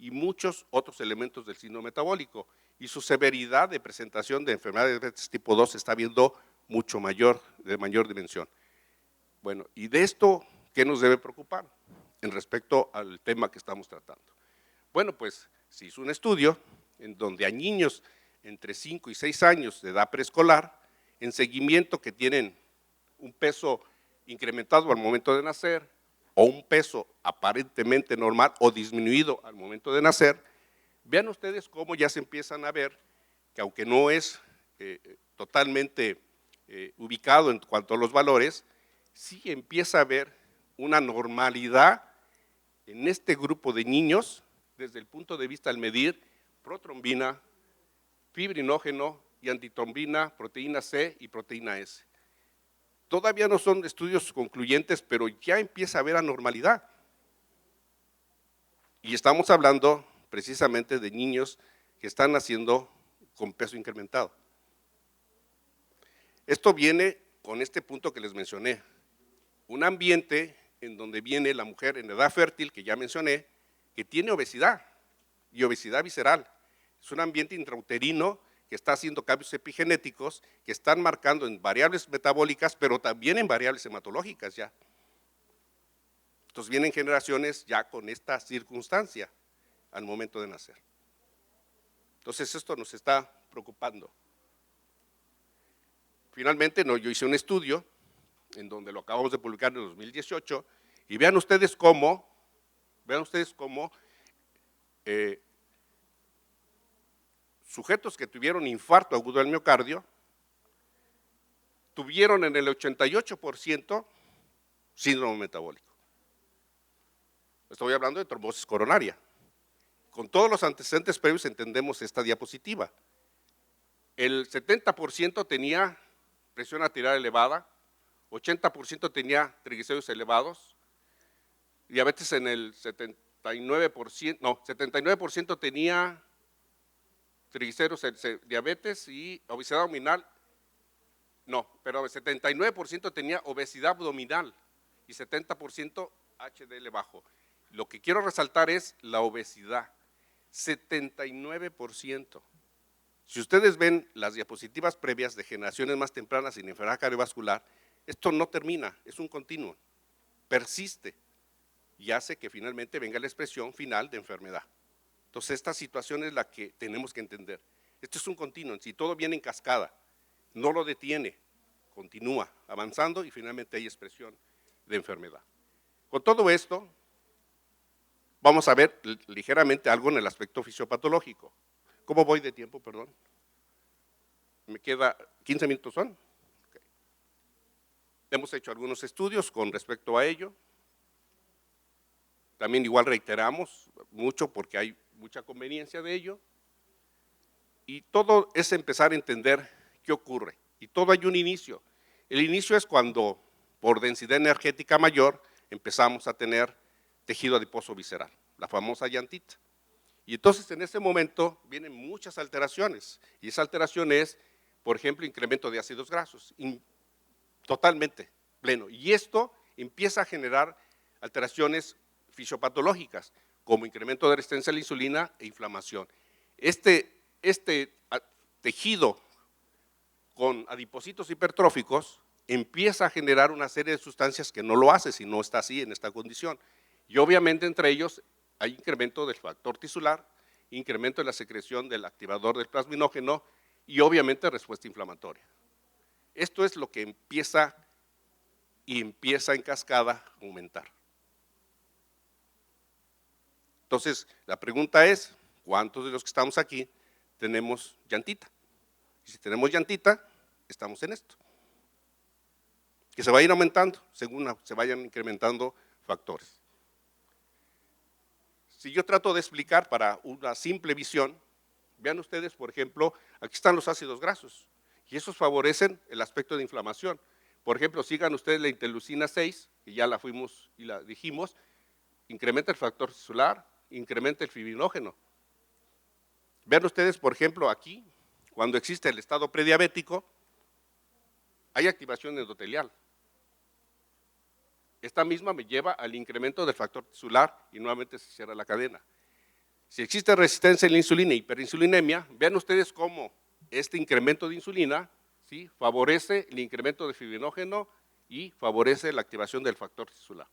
y muchos otros elementos del síndrome metabólico, y su severidad de presentación de enfermedad de diabetes tipo 2 se está viendo mucho mayor, de mayor dimensión. Bueno, y de esto, ¿qué nos debe preocupar en respecto al tema que estamos tratando? Bueno, pues se hizo un estudio en donde a niños entre 5 y 6 años de edad preescolar, en seguimiento que tienen un peso incrementado al momento de nacer o un peso aparentemente normal o disminuido al momento de nacer, vean ustedes cómo ya se empiezan a ver que aunque no es totalmente ubicado en cuanto a los valores, sí empieza a haber una normalidad en este grupo de niños desde el punto de vista al medir protrombina, fibrinógeno y antitrombina, proteína C y proteína S. Todavía no son estudios concluyentes, pero ya empieza a haber anormalidad. Y estamos hablando precisamente de niños que están naciendo con peso incrementado. Esto viene con este punto que les mencioné, un ambiente en donde viene la mujer en edad fértil, que ya mencioné, que tiene obesidad y obesidad visceral. Es un ambiente intrauterino que está haciendo cambios epigenéticos que están marcando en variables metabólicas, pero también en variables hematológicas ya. Entonces vienen generaciones ya con esta circunstancia al momento de nacer. Entonces esto nos está preocupando. Finalmente, yo hice un estudio en donde lo acabamos de publicar en el 2018 y vean ustedes cómo sujetos que tuvieron infarto agudo del miocardio tuvieron en el 88% síndrome metabólico. Estoy hablando de trombosis coronaria. Con todos los antecedentes previos entendemos esta diapositiva. El 70% tenía presión arterial elevada, 80% tenía triglicéridos elevados, diabetes en el 79% tenía triglicéridos, diabetes y obesidad abdominal, pero el 79% tenía obesidad abdominal y 70% HDL bajo. Lo que quiero resaltar es la obesidad, 79%. Si ustedes ven las diapositivas previas de generaciones más tempranas sin enfermedad cardiovascular, esto no termina, es un continuo, persiste y hace que finalmente venga la expresión final de enfermedad. Entonces esta situación es la que tenemos que entender. Esto es un continuo, si todo viene en cascada, no lo detiene, continúa avanzando y finalmente hay expresión de enfermedad. Con todo esto, vamos a ver ligeramente algo en el aspecto fisiopatológico. ¿Cómo voy de tiempo, perdón? Me queda 15 minutos, ¿son? Okay. Hemos hecho algunos estudios con respecto a ello. También igual reiteramos mucho porque hay mucha conveniencia de ello. Y todo es empezar a entender qué ocurre. Y todo hay un inicio. El inicio es cuando, por densidad energética mayor, empezamos a tener tejido adiposo visceral, la famosa llantita. Y entonces en ese momento vienen muchas alteraciones, y esa alteración es, por ejemplo, incremento de ácidos grasos, totalmente pleno. Y esto empieza a generar alteraciones fisiopatológicas, como incremento de resistencia a la insulina e inflamación. Este tejido con adipocitos hipertróficos empieza a generar una serie de sustancias que no lo hace si no está así en esta condición. Y obviamente entre ellos hay incremento del factor tisular, incremento de la secreción del activador del plasminógeno y obviamente respuesta inflamatoria. Esto es lo que empieza en cascada a aumentar. Entonces, la pregunta es, ¿cuántos de los que estamos aquí tenemos llantita? Y si tenemos llantita, estamos en esto. Que se va a ir aumentando según se vayan incrementando factores. Si yo trato de explicar para una simple visión, vean ustedes, por ejemplo, aquí están los ácidos grasos y esos favorecen el aspecto de inflamación. Por ejemplo, sigan ustedes la interleucina 6, que ya la fuimos y la dijimos, incrementa el factor tisular, incrementa el fibrinógeno. Vean ustedes, por ejemplo, aquí, cuando existe el estado prediabético, hay activación endotelial. Esta misma me lleva al incremento del factor tisular y nuevamente se cierra la cadena. Si existe resistencia a la insulina e hiperinsulinemia, vean ustedes cómo este incremento de insulina, ¿sí?, favorece el incremento de fibrinógeno y favorece la activación del factor tisular.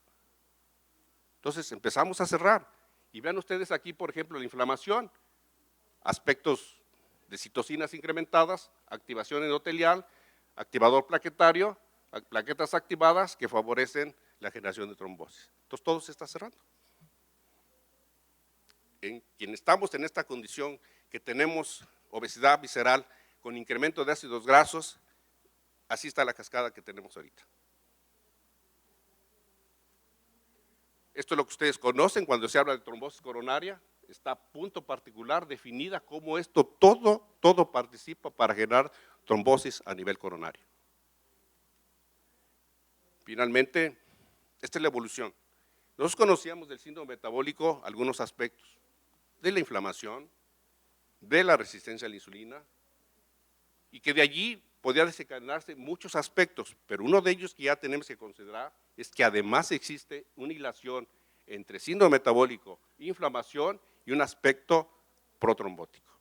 Entonces empezamos a cerrar. Y vean ustedes aquí, por ejemplo, la inflamación, aspectos de citocinas incrementadas, activación endotelial, activador plaquetario, plaquetas activadas que favorecen la generación de trombosis. Entonces todo se está cerrando. En quien estamos en esta condición, que tenemos obesidad visceral con incremento de ácidos grasos, así está la cascada que tenemos ahorita. Esto es lo que ustedes conocen cuando se habla de trombosis coronaria, está punto particular definida cómo esto todo participa para generar trombosis a nivel coronario. Finalmente, esta es la evolución. Nosotros conocíamos del síndrome metabólico algunos aspectos, de la inflamación, de la resistencia a la insulina, y que de allí podía desencadenarse muchos aspectos, pero uno de ellos que ya tenemos que considerar es que además existe una hilación entre síndrome metabólico, inflamación y un aspecto protrombótico.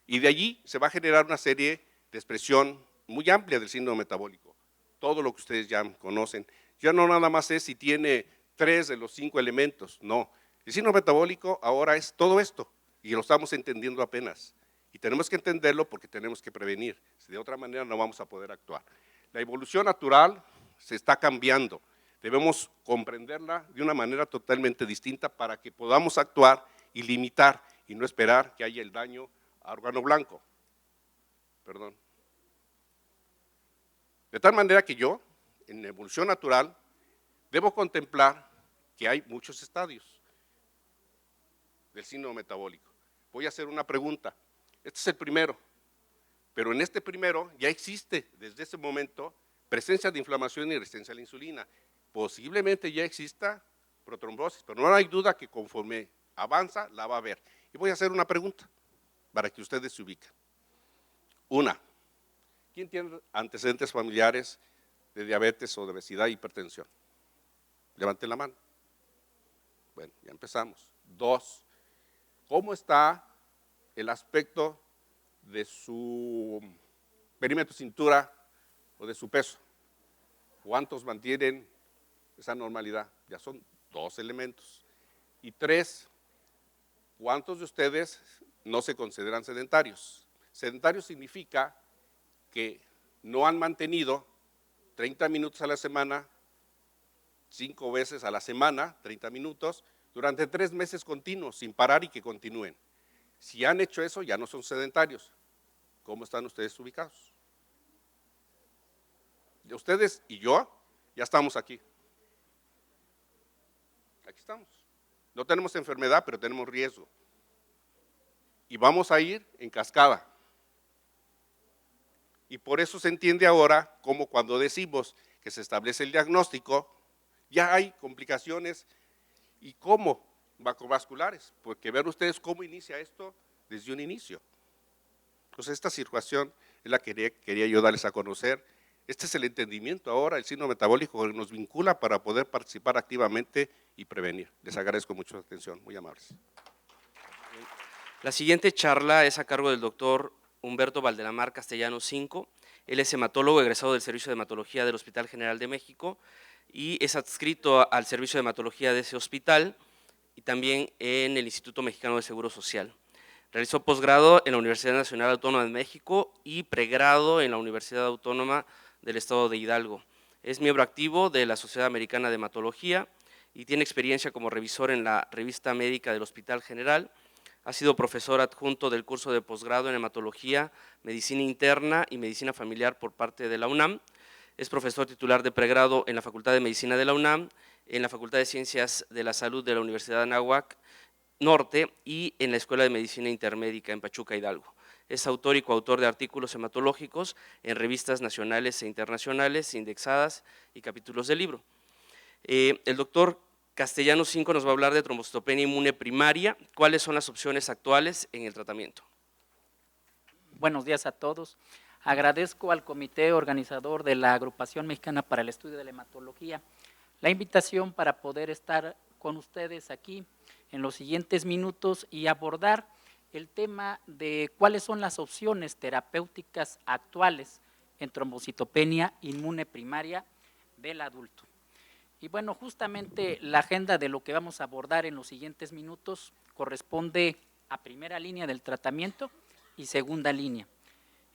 Y de allí se va a generar una serie de expresión muy amplia del síndrome metabólico, todo lo que ustedes ya conocen. Ya no nada más es si tiene 3 de los 5 elementos, no. El síndrome metabólico ahora es todo esto y lo estamos entendiendo apenas. Y tenemos que entenderlo porque tenemos que prevenir, de otra manera no vamos a poder actuar. La evolución natural se está cambiando, debemos comprenderla de una manera totalmente distinta para que podamos actuar y limitar y no esperar que haya el daño a órgano blanco. Perdón. De tal manera que yo, en la evolución natural, debo contemplar que hay muchos estadios del síndrome metabólico. Voy a hacer una pregunta. Este es el primero, pero en este primero ya existe desde ese momento presencia de inflamación y resistencia a la insulina. Posiblemente ya exista protrombosis, pero no hay duda que conforme avanza la va a haber. Y voy a hacer una pregunta para que ustedes se ubiquen. Una, ¿quién tiene antecedentes familiares de diabetes o de obesidad e hipertensión? Levanten la mano. Bueno, ya empezamos. 2, ¿cómo está el aspecto de su perímetro cintura o de su peso? ¿Cuántos mantienen esa normalidad? Ya son 2 elementos. Y 3, ¿cuántos de ustedes no se consideran sedentarios? Sedentario significa que no han mantenido 30 minutos a la semana, 5 veces a la semana, 30 minutos, durante 3 meses continuos, sin parar y que continúen. Si han hecho eso, ya no son sedentarios. ¿Cómo están ustedes ubicados? Ustedes y yo ya estamos aquí. Aquí estamos. No tenemos enfermedad, pero tenemos riesgo. Y vamos a ir en cascada. Y por eso se entiende ahora cómo cuando decimos que se establece el diagnóstico, ya hay complicaciones y cómo macrovasculares, porque vean ustedes cómo inicia esto desde un inicio. Entonces esta situación es la que quería yo darles a conocer. Este es el entendimiento ahora, el síndrome metabólico que nos vincula para poder participar activamente y prevenir. Les agradezco mucho la atención, muy amables. La siguiente charla es a cargo del doctor Humberto Valdelamar Castellanos V. Él es hematólogo egresado del Servicio de Hematología del Hospital General de México y es adscrito al Servicio de Hematología de ese hospital y también en el Instituto Mexicano de Seguro Social. Realizó posgrado en la Universidad Nacional Autónoma de México y pregrado en la Universidad Autónoma del Estado de Hidalgo. Es miembro activo de la Sociedad Americana de Hematología y tiene experiencia como revisor en la Revista Médica del Hospital General. Ha sido profesor adjunto del curso de posgrado en hematología, medicina interna y medicina familiar por parte de la UNAM. Es profesor titular de pregrado en la Facultad de Medicina de la UNAM, en la Facultad de Ciencias de la Salud de la Universidad de Anáhuac Norte y en la Escuela de Medicina Intermédica en Pachuca, Hidalgo. Es autor y coautor de artículos hematológicos en revistas nacionales e internacionales, indexadas y capítulos del libro. El doctor Castellanos V nos va a hablar de trombocitopenia inmune primaria. ¿Cuáles son las opciones actuales en el tratamiento? Buenos días a todos. Agradezco al comité organizador de la Agrupación Mexicana para el Estudio de la Hematología la invitación para poder estar con ustedes aquí en los siguientes minutos y abordar el tema de cuáles son las opciones terapéuticas actuales en trombocitopenia inmune primaria del adulto. Y bueno, justamente la agenda de lo que vamos a abordar en los siguientes minutos corresponde a primera línea del tratamiento y segunda línea.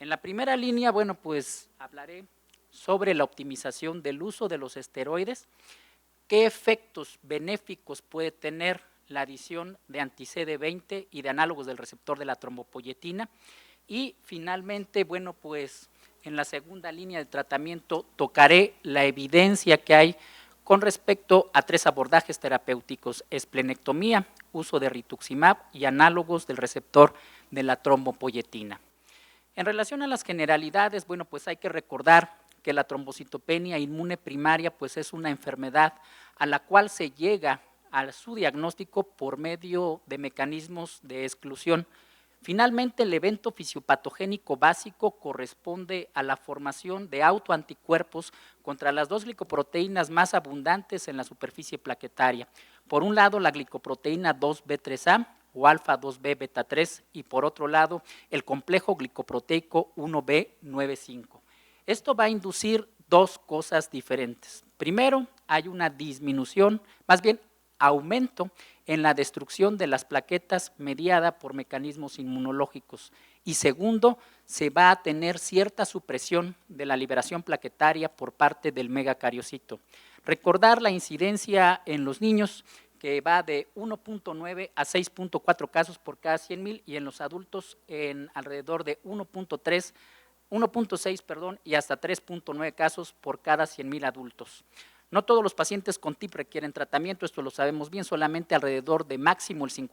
En la primera línea, bueno, pues hablaré sobre la optimización del uso de los esteroides, qué efectos benéficos puede tener la adición de anti-CD20 y de análogos del receptor de la trombopoyetina, y finalmente, bueno, pues en la segunda línea de tratamiento tocaré la evidencia que hay con respecto a 3 abordajes terapéuticos: esplenectomía, uso de rituximab y análogos del receptor de la trombopoyetina. En relación a las generalidades, bueno, pues hay que recordar que la trombocitopenia inmune primaria pues es una enfermedad a la cual se llega a su diagnóstico por medio de mecanismos de exclusión. Finalmente, el evento fisiopatogénico básico corresponde a la formación de autoanticuerpos contra las 2 glicoproteínas más abundantes en la superficie plaquetaria. Por un lado, la glicoproteína 2B3A o alfa-2B beta-3, y por otro lado, el complejo glicoproteico 1B95. Esto va a inducir 2 cosas diferentes. Primero, hay una disminución, más bien aumento en la destrucción de las plaquetas mediada por mecanismos inmunológicos. Y segundo, se va a tener cierta supresión de la liberación plaquetaria por parte del megacariocito. Recordar la incidencia en los niños, que va de 1.9 a 6.4 casos por cada 100,000, y en los adultos en alrededor de 1.6 y hasta 3.9 casos por cada 100,000 adultos. No todos los pacientes con TIP requieren tratamiento, esto lo sabemos bien, solamente alrededor de máximo el